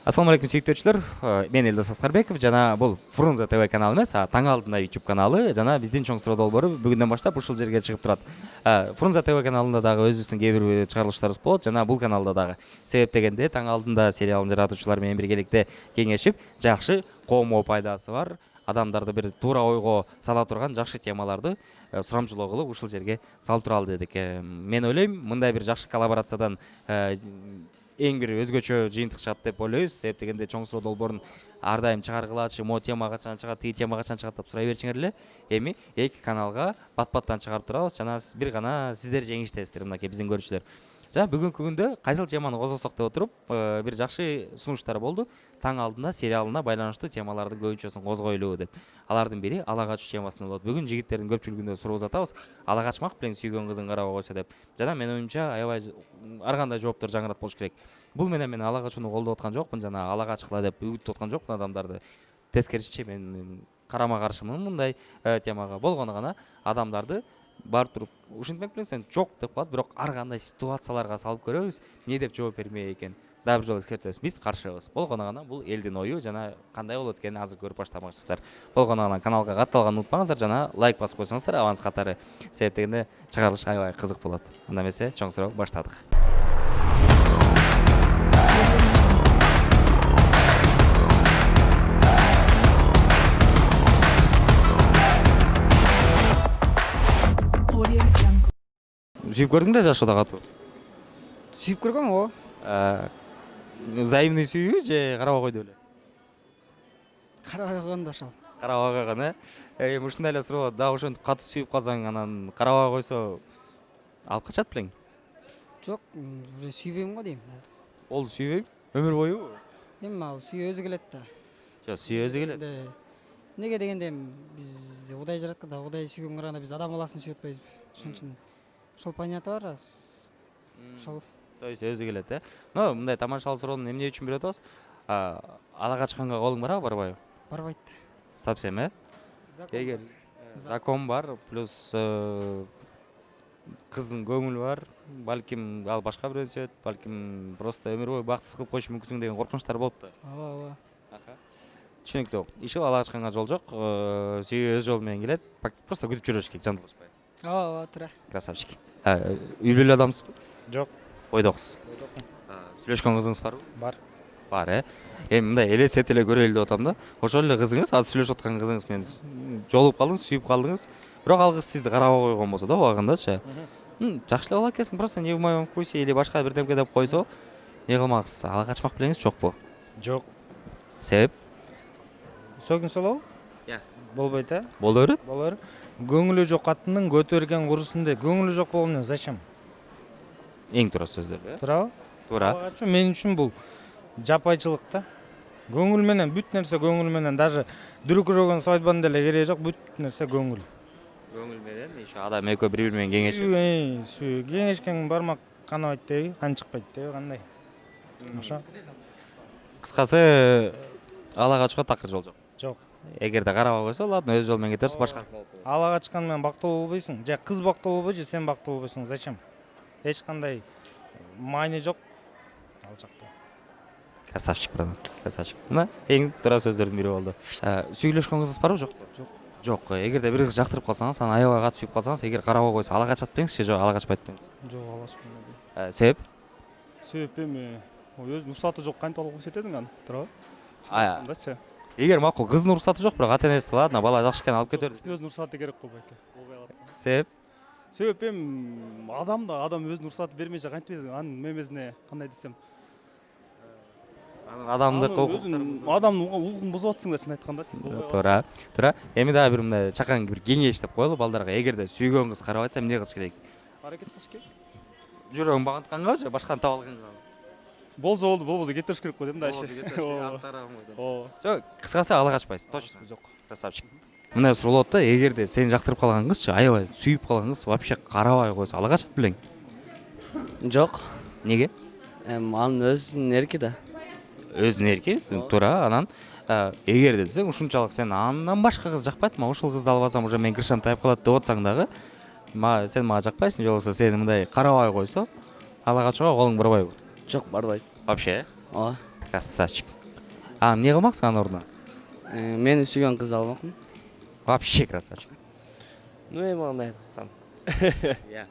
Ассаламу алейкум сүйіктөчүлөр. Мен Элдос Аскарбеков. Жана бул Фрунзе ТВ каналы эмес, таң алдында YouTube каналы. Жана биздин чоң суроо долбоору бүгүндөн баштап ушул жерге чыгып турат. Фрунзе ТВ каналында дагы өзүбүздүн кээ бир чыгарылыштарыбыз болот. Жана бул каналда дагы себеп дегенде таң алдында сериалын жаратуучулар менен биргеликте кеңешип, жакшы коомго пайдасы бар, адамдарды бир туура ойго сала турган жакшы темаларды сурамжылоо кылып ушул жерге салып туралы дедик. Мен ойлойм, мындай бир жакшы коллаборациядан эң бир өзгөчө жыйынтык чыгат деп ойлойбуз. Себеп дегенде чоң суроо долбоорун ар дайым чыгаргылачы, могу тема качан чыгат, тиги тема качан чыгат деп сурай берчиңер эле. Эми эки каналга бат-баттан чыгарып турабыз. Жана бир гана сиздер жеңиштесиздер, мынакей биздин көрүүчүлөр. Жана бүгүнкү күндө кайсыл теманы козгосок деп отуруп, бир жакшы сунуштар болду. Таң алдында сериалына байланыштуу темалардын көбүнчөсүн козгойлу деп. Алардын бири ала качуу темасына болот. Бүгүн жигиттердин көпчүлүгүндө суроо атабыз. Ала качмак белең сүйгөн кызын карабай койсо деп. Жана менин оюмча аябай ар кандай жооптор жаңырат болуш керек. Бул менен мен ала качууну колдоп аткан жокмун, жана ала качкыла деп үгүттөп аткан жокмун адамдарды. Тескерисинче мен карама каршымын мындай темага. Болгону гана адамдарды барып туруп ушинтпек белең сен жок деп калат, бирок ар кандай ситуацияларга салып көрөбүз, эмне деп жооп бермей экен. Дагы бир жолу эскертебиз, биз каршыбыз. Болгону гана бул элдин ою жана кандай болот экенин азыр көрүп баштамакчысыздар. Болгону гана каналга катталганды унутпаңыздар, жана лайк басып койсоңуздар аванс катары. Себеп дегенде чыгарылыш аябай кызык болот. Анда эмесе чоң суроо баштадык. Сүйүп көрдүң да жашоодо катуу? Сүйүп көргөм о. Взаимный сүйүү же карабай койду эле? Карабай койгондо ошол. Карабай койгон, Эми ушундай эле суроо, дагы ошентип катуу сүйүп калсаң, анан карабай койсо алып качат белең? Жок, уже сүйбөйм го дейм. Ол сүйбөйм, өмүр боюбу? Эми ал сүйүү өзү келет да. Жок, сүйүү өзү келет. Неге дегенде биз Кудай жаратканда, Кудай сүйгөнгө караганда биз адам баласын сүйүп атпайбызбы? Ошон үчүн ошол понятие бар. Ошол. То есть өзү келет, Но мындай тамашалуу суроону эмне үчүн берип атабыз? Ала качканга колуң барабы, барбайбы? Барбайт. Совсем, Эгер закон бар, плюс кыздын көңүлү бар, балким ал башка бирөөнү сүйөт, балким просто өмүр бою бактысыз кылып коюшу мүмкүнсүң деген коркунучтар болот да. Ооба. Түшүнүктүү. Иши ала качканга жол жок, сүйүү өз жолу менен келет. Просто күтүп жүрүш керек, жанталашпай. Ооба, туура. Красавчик. Үй бүлөлүү адамсызбы? Жок. Бойдоксуз. Сүйлөшкөн кызыңыз барбы? Бар. Бар, Эми мындай элестетип эле көрөлү деп атам да. Ошол эле кызыңыз, азыр сүйлөшүп аткан кызыңыз менен жолугуп калдыңыз, сүйүп калдыңыз. Бирок ал кыз сизди карабай койгон болсо да убагындачы. Жакшы эле бала экенсиң, просто не в моем вкусе или башка бирдемке деп койсо, эмне кылмаксыз? Ала качмак белеңиз жокпу? Жок. Себеп? Сөгүн солобу? Болбойт, Боло берет. Боло берет. Көңүлү жок аттын көтөргөн курусунда көңүлү жок болгондон зачем? Эң туура сөздөр, Туурабы? Туура. Мен үчүн бул жапайчылык да. Көңүл менен бүт нерсе көңүл менен, даже дүркүрөгөн свадьбанын деле кереги жок, бүт нерсе көңүл. Көңүл менен иши адам экөө бири менен кеңешип. Кеңешкен бармак канабайт деби, кан чыкпайт деби, кандай? Ошо. Кыскасы ала качууга такыр жол жок. Жок. Эгерде карабай койсо, ладно, өз жолу менен кетерсиз, башкасын болсо. Ала качкан менен бактылуу болбойсуң, же кыз бактылуу болбойт, же сен бактылуу болбойсуң. Зачем? Эч кандай маани жок ал жакта. Красавчик, братан. Красавчик. Мына эң туура сөздөрдүн бири болду. Сүйлөшкөн кызыңыз барбы, жокпу? Жок. Эгерде бир кыз жактырып калсаңыз, анан аябай катуу сүйүп калсаңыз, эгер карабай койсо, ала качат белеңиз же жок, ала качпайт белеңиз? Жок, ала качпайм. Себеп? Себеп эми өзүнүн уруксаты жок, кантип алып көрсөтөсүң аны, туурабы? Мындачы. Эгер макул кыздын уруксаты жок, бирок ата энеси ладно, бала жакшы экен, алып кетер. Өзүнүн уруксаты керек го байке. Болбой калат. Себеп? Себеп эми адам өзүнүн уруксаты бермейже кантип анын мемесине кандай десем, Адамдык адамдын укугун бузуп атсың да, чын айткандачы. Туура. Эми дагы бир мындай чакан бир кеңеш деп коелу балдарга. Эгерде сүйгөн кыз карабай атса, эмне кылыш керек? Аракет кылыш керек. Жүрөгүн багынтканга же башканы таап алганга? Болсо болду, болбосо кетириш керек го дейм да иши. Ооба. Жок, кыскасы ала качпайсыз, точно. Жок. Красавчик. Мындай суроо болот да, эгерде сени жактырып калган кызчы, аябай сүйүп калган кыз вообще карабай койсо, ала качат белең? Жок. Неге? Анын өзүнүн эрки да. Өзүнүн эрки, туура. Анан эгерде десең, ушунчалык сен андан башка кыз жакпайт, ма ушул кызды алып алсам уже мен крышам тайып калат деп атсаң дагы, сен мага жакпайсың, же болбосо сени мындай карабай койсо, ала качууга колуң барбайбы? Жок, барбайт. Вообще? Ооба. Красавчик. Эмне кылмаксың анын ордуна? Мени сүйгөн кызды алмакмын. Вообще красавчик. Ну эми андай айтсам. Иә.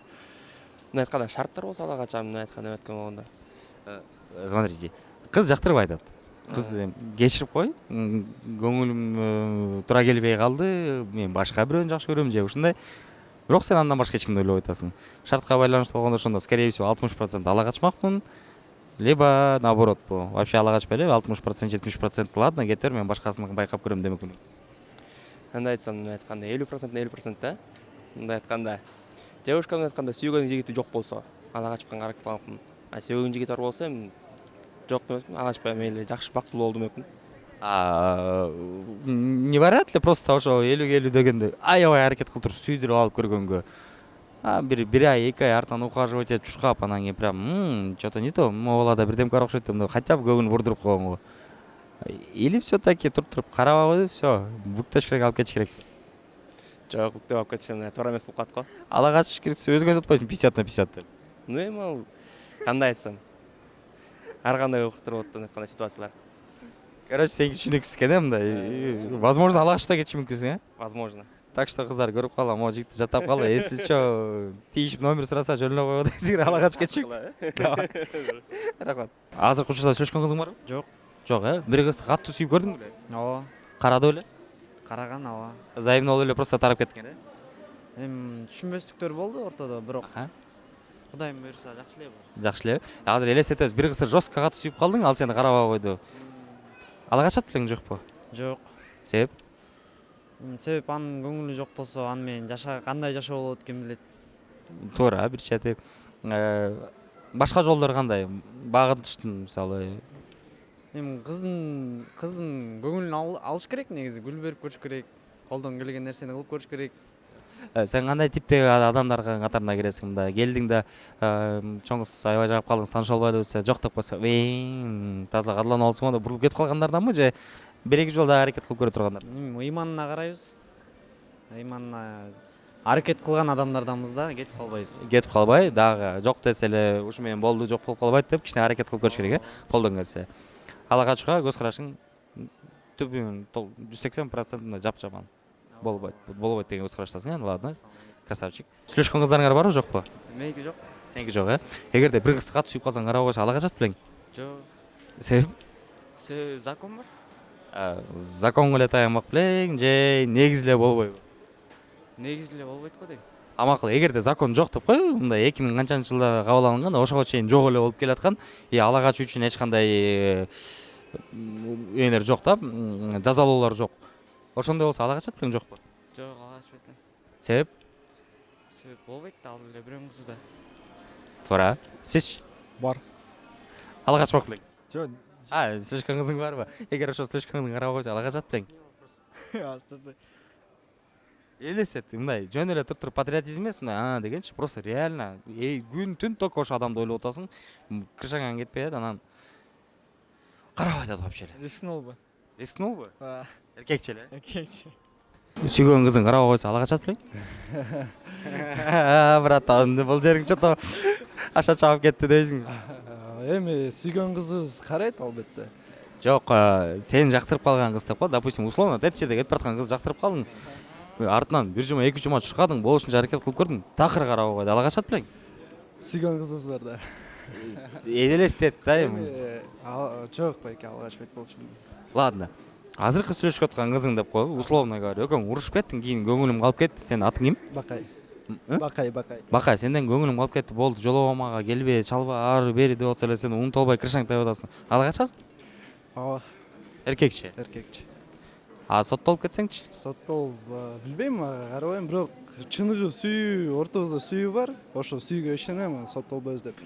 Мына айтканда шарттар болсо ала качам, мына айтканда өткөн болгондо. Смотрите, кыз жактырбай атат. Кыз кечирип кой, көңүлүм туура келбей калды, мен башка бирөөнү жакшы көрөм же ушундай. Бирок сен андан башка эч кимди ойлобой атасың. Шартка байланыштуу болгондо ошондо скорее всего 60% ала качмакмын, либо наоборот вообще ала качпай эле 60% 70% ладно кете бер, мен башкасын байкап көрөм демекмин. Андай айтсам, мына айтканда 50% 50% да. Мындай айтканда девушка мына айтканда сүйгөн жигити жок болсо ала качпканга аракет кылмакмын. А сүйгөн жигит бар болсо эми жок демекмин, ала качпай мейли жакшы бактылуу болду демекмин. Не барат эле просто ошо 50-50 дегенде аябай аракет кылып туруп сүйдүрүп алып көргөнгө. Бир ай, 2 ай артынан ухаживать этип чушкап анан кийин прям что-то не то, могу балада бирдеме бар окшойт деп хотя бы көңүл бурдуруп койгонго. Или все-таки туруп карабай коюп, все, бүктөш керек, алып кетиш керек. Жок, бүктөп алып кетишем, туура эмес болуп калат го. Ала качыш керексе өзгөчө отпойсуң 50/50 деп. Ну эми ал кандай айтсам. Ар кандай укуктур болот деп айтканда ситуациялар. Короче, сеники түшүнүксүз экен мындай. Возможно, ала качып да кетиши мүмкүнсүң, Возможно. Так что кыздар көрүп калам, могу жигитти жаттап калды. Если что, тийишип номер сураса жөнүнө койго дейсиңер, ала качып кетиши. Рахмат. Азыркы учурда сүйлөшкөн кызың барбы? Жок. Жок, Бир кызды катуу сүйүп көрдүң беле? Ооба. Карады беле? Караган ооба. Взаимно болуп эле просто тарап кеткен, Эми түшүнбөстүктөр болду ортодо, бирок Аха. Кудайым буйрса жакшы эле бар. Жакшы эле. Азыр элестетебиз, бир кызды жестко катуу сүйүп калдың, ал сени карабай койду. Ала качат белең жокпу? Жок. Себеп? Себеп анын көңүлү жок болсо, аны менен кандай жашоо болот ким билет. Туура, бир чети. Башка жолдор кандай? Багынтыштын мисалы. Эми кыздын көңүлүн алыш керек негизи, гүл берип көрүш керек. Колдон келген нерсени кылып көрүш керек. Сен кандай типтеги адамдардын катарына киресиң? Мында келдиң да чоң кыз аябай жагып калдың, тааныша албайды десе, жок деп койсо, таза кадланып алсың да бурулуп кетип калгандарданбы же бир-эки жолу дагы аракет кылып көрө тургандар? Ыйманына карайбыз. Ыйманына аракет кылган адамдарданбыз да, кетип калбайбыз. Кетип калбай, дагы жок десе эле ушу менен болду, жок болуп калбайт деп кичине аракет кылып көрүш керек, колдон келсе. Ала качууга көз карашың түбүн 180% жапжаман. Болбойт деген көз караштасың, ладно. Красавчик. Сүйлөшкөн кыздарыңар барбы, жокпу? Меники жок. Сеники жок, Эгерде бир кызды катуу сүйүп калсаң, карабай койсо, ала качат белең? Жок. Себеп? Закон бар. Законго эле таянмак белең же негизи эле болбойбу? Негизи эле болбойт го дейм. Макул, эгерде закон жок деп койбу, мындай 2000 канчанчы жылда кабыл алынган, ошого чейин жок эле болуп келаткан, ала качуу үчүн эч кандай энелер жок да, жазалоолор жок. Ошондой болсо ала качат белең, жокпу? Жок, ала качпайт элем. Себеп? Себеп болбойт да, ал эле бирөөнүн кызы да. Туура. Сизчи? Бар. Ала качпак белең? Жок. Сүйлөшкөн кызың барбы? Эгер ошо сүйлөшкөн кызың карабай койсо, ала качат белең? Элестет, мындай жөн эле туруп патриотизм эмес, мындай дегенчи, просто реально күн түн только ошо адамды ойлоп атасың, крышаңан кетпей анан карабай атат вообще эле. Рискнулбу. Рискнулбу? Эркекчи эле. Эркекчи. Сүйгөн кызың карабай койсо, ала качат белең? Братан, бул жериң что-то аша чабып кетти дейсиң. Эми сүйгөн кызыбыз карайт албетте. Жок, сени жактырып калган кыз деп кой, допустим, условно, тет жерде кетип бараткан кыз жактырып калдың. Артынан бир жума, 2 жума чуркадың, болушунча аракет кылып көрдүң. Такыр карабай койду, ала качат белең? Сүйгөн кызыбыз бар да. Элестет да эми. Жок, байке ала качпайт болчу. Ладно. Азыркы сүйлөшүп аткан кызың деп коелу, условно говоря, экөөң урушуп кеттиң, кийин көңүлүм калып кетти. Сенин атың ким? Бакай. Бакай. Бакай. Бакай, сенден көңүлүм калып кетти, болду, жолоого мага келбе, чалба, ары бери деп атса эле сен унута албай крышаң тайып атасың. Ала качасың? Ооба, Эркекчи. эркекчи. Соттолуп кетсеңчи? Соттолуп билбейм, карабайм, бирок чыныгы сүйүү, ортобузда сүйүү бар. Ошо сүйүүгө ишенем, соттолбойбуз деп.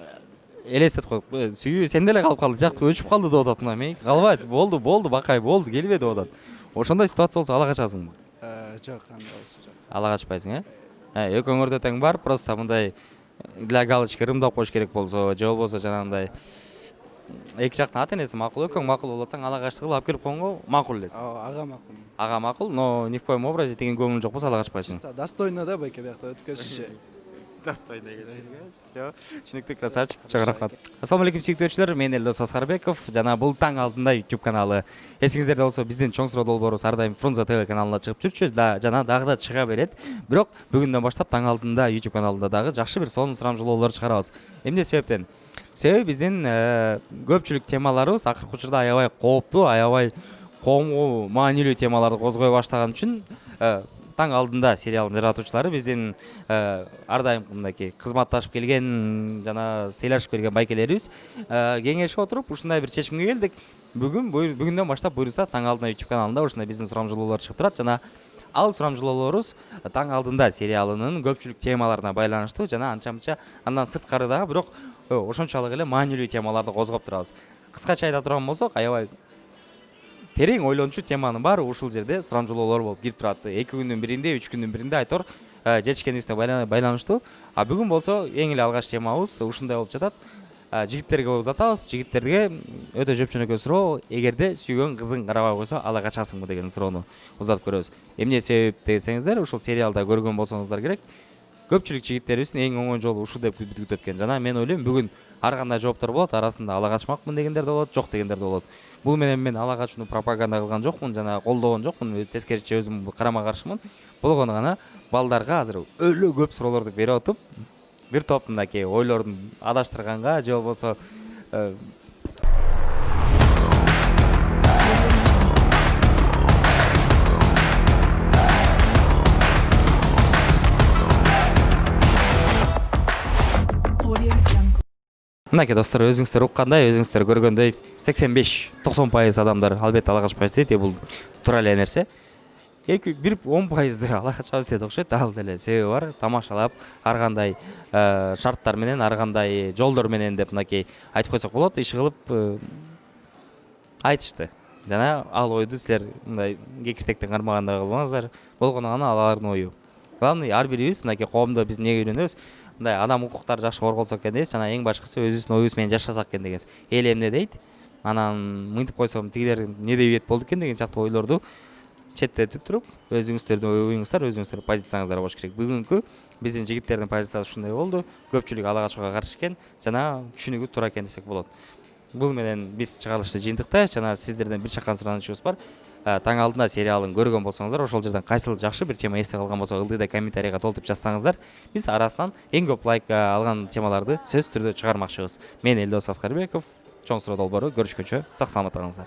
Элестет коюп, сүйүү сенде эле калып калды, жакты өчүп калды деп атат мына мен. Калбайт, болду, Бакай, болду, келбе деп атат. Ошондой ситуация болсо ала качасыңбы? Жок, андай болсо жок. Ала качпайсың, экөөңөрдө тең бар, просто мындай для галочки ырымдап коюш керек болсо, же болбосо жанагындай эки жактын ата энеси макул, экөөң макул болуп атсаң, ала качты кылып алып келип койгонго макул элесиң. Ага макул. Ага макул, но ни в коем образе деген көңүл жок болсо ала качпайсың. Чисто достойно да байке биякта өткөрүшчү. достойный кечирүүгө. Все, түшүнүктүү, красавчик. Чоң рахмат. Ассалому алейкум сүйүктүүчүлөр, мен Элдос Аскарбеков. Жана бул таң алдында YouTube каналы. Эсиңиздерде болсо биздин Чоң Суроо долбоорубуз ар дайым Фрунзе ТВ каналына чыгып жүрчү, жана дагы да чыга берет. Бирок бүгүндөн баштап таң алдында YouTube каналында дагы жакшы бир сонун сурамжылоолор чыгарабыз. Эмне себептен? Себеби биздин көпчүлүк темаларыбыз акыркы учурда аябай кооптуу, аябай коомго маанилүү темаларды козгой баштаган үчүн таң алдында сериалдын жаратуучулары биздин ар дайым мындай кызматташып келген жана сыйлашып берген байкелерибиз кеңешип отуруп ушундай бир чечимге келдик. Бүгүндөн баштап буюрса таң алдында YouTube каналында ушундай биздин сурамжылоолор чыгып турат жана ал сурамжылоолорубуз таң алдында сериалынын көпчүлүк темаларына байланыштуу жана анча-мынча андан сырткары дагы бирок ошончолук эле маанилүү темаларды козгоп турабыз. Кыскача айта турган болсок, аябай терең ойлончу теманын баары ушул жерде сурамжылоолор болуп кирип турат. 2 күндүн биринде, 3 күндүн биринде айтор жетишкенибизге байланыштуу. А бүгүн болсо эң эле алгач темабыз ушундай болуп жатат. Жигиттерге узатабыз. Жигиттерге өтө жөпчөнөкөй суроо, эгерде сүйгөн кызың карабай койсо ала качасыңбы деген суроону узатып көрөбүз. Эмне себеп десеңиздер, ушул сериалда көргөн болсоңуздар керек. Көпчүлүк жигиттерибиздин эң оңой жолу ушул деп күтүп өткөн. Жана мен ойлойм бүгүн ар кандай жооптор болот, арасында ала качмакмын дегендер да болот, жок дегендер да болот. Бул менен мен ала качууну пропаганда кылган жокмун жана колдогон жокмун, тескерисинче өзүм карама каршымын. Болгону гана балдарга азыр өлө көп суроолорду берип атып, бир топ мынакей ойлорун адаштырганга же болбосо мынакей достор, өзүңүздөр уккандай, өзүңүздөр көргөндөй 85-90% адамдар албетте ала качпайбыз дейт. Бул туура эле нерсе. Бир 10% ала качабыз деп окшойт. Ал деле себеби бар. Тамашалап, ар кандай шарттар менен, ар кандай жолдор менен деп мынакей айтып койсок болот. Иш кылып айтышты. Жана ал ойду силер мындай кекиртектен кармагандай кылбаңыздар. Болгону гана алардын ою. Главный ар бирибиз мынакей коомдо биз эмнеге үйрөнөбүз? Мындай адам укуктары жакшы корголсо экен дейбиз, жана эң башкысы өзүбүздүн оюбуз менен жашасак экен дегенбиз. Эл эмне дейт? Анан мынтип койсом тигилер эмне деп болду экен деген сыяктуу ойлорду четтетип туруп, өзүңүздөрдүн оюңуздар, өзүңүздөрдүн позицияңыздар болуш керек. Бүгүнкү биздин жигиттердин позициясы ушундай болду. Көпчүлүк ала качууга каршы экен жана түшүнүгү туура экен десек болот. Бул менен биз чыгарылышты жыйынтыктайбыз жана сиздерден бир чакан суранычыбыз бар. Таң алдында сериалын көргөн болсоңуздар, ошол жерден кайсыл жакшы бир тема эсте калган болсо, ылдыйда комментарийга толтуруп жазсаңыздар, биз арасынан эң көп лайк алган темаларды сөзсүз түрдө чыгармакчыбыз. Мен Элдос Аскарбеков, Чоң Суроо долбоору, көрүшкөнчө сак саламат калыңыздар.